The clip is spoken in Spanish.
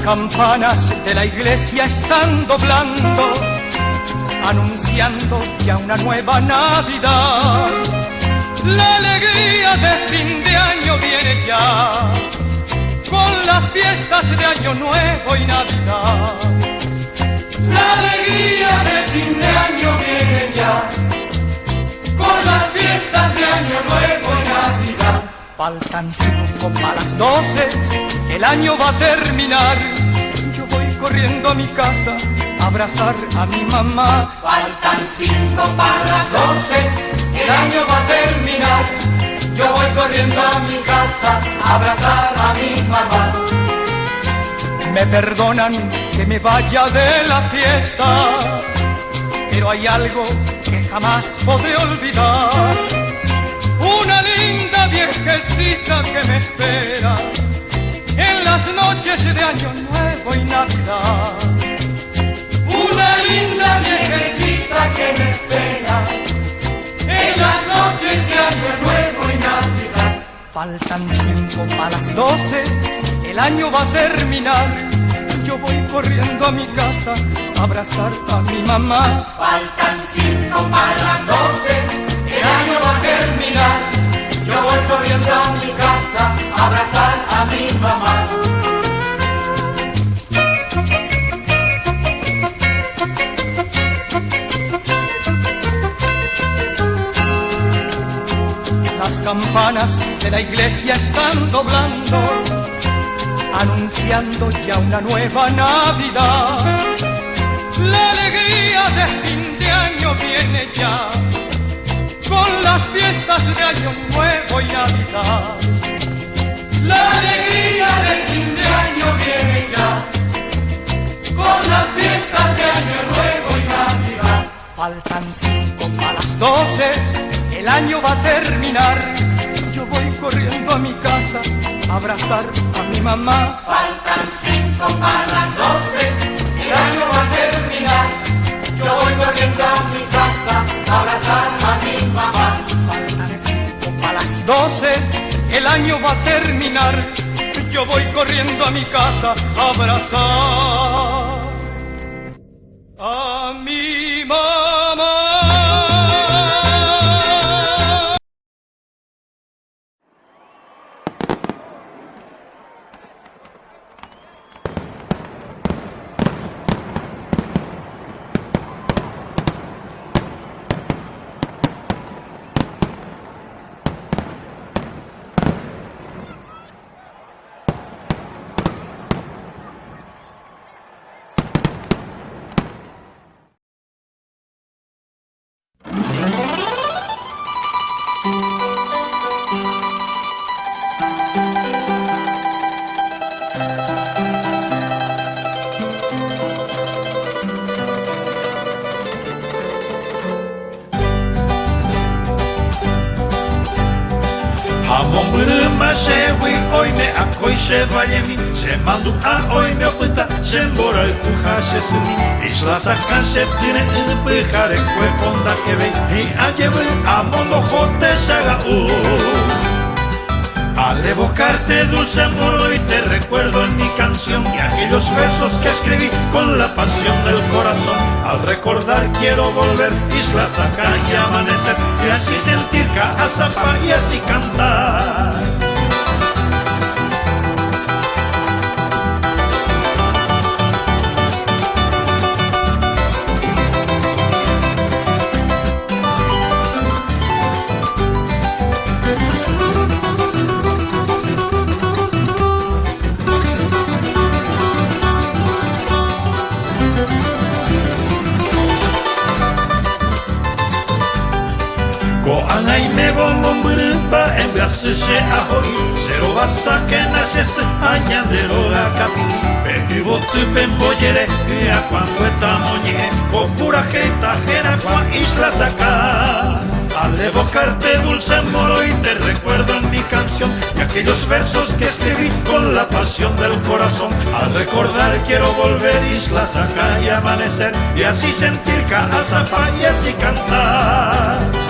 campanas de la iglesia están doblando, anunciando ya una nueva Navidad. La alegría de fin de año viene ya, con las fiestas de Año Nuevo y Navidad. La alegría de fin de año viene ya, con las fiestas de Año Nuevo y Navidad. Faltan 5 para las 12, el año va a terminar. Yo voy corriendo a mi casa a abrazar a mi mamá. Faltan 5 para las 12, el año va a terminar. Yo voy corriendo a mi casa a abrazar a mi mamá. Me perdonan que me vaya de la fiesta, pero hay algo que jamás podré olvidar. Una linda viejecita que me espera en las noches de Año Nuevo y Navidad. Una linda viejecita que me espera en las noches de Año Nuevo y Navidad. Faltan 5 para las 12, el año va a terminar. Yo voy corriendo a mi casa a abrazar a mi mamá. Faltan 5 para las 12, el año va a terminar. Yo voy corriendo a mi casa a abrazar a mi mamá. Las campanas de la iglesia están doblando, anunciando ya una nueva Navidad. La alegría de fin de año viene ya, con las fiestas de Año Nuevo y Navidad. La alegría de fin de año viene ya, con las fiestas de Año Nuevo y Navidad. Faltan 5 para las 12, el año va a terminar. Yo voy corriendo a mi casa a abrazar a mi mamá. Faltan 5 para las 12, el año va a terminar. Yo voy corriendo a mi casa a abrazar a mi mamá. Faltan 5 para las 12, el año va a terminar. Yo voy corriendo a mi casa a abrazar a mi mamá. Hamon bruma shewi oime akoi shevayemi Shemandu a oime opita shembora uha shesuni Isla sakan shetine pihare kwe ponda kebe Y ayebu amon lojote shaga Al evocarte dulce amor hoy te recuerdo en mi canción Y aquellos versos que escribí con la pasión del corazón Al recordar quiero volver, isla sacar y amanecer Y así sentir Caazapá y así cantar Angai me bombon brumba en gashe ahoy Zero basa que naces añandero a capini Pepi botu pemboyere a cuando estamos ñe Kopura jeta jena kwa isla saca Al evocarte dulce amor hoy te recuerdo en mi canción Y aquellos versos que escribí con la pasión del corazón Al recordar quiero volver isla saca y amanecer Y así sentir Caazapá y así cantar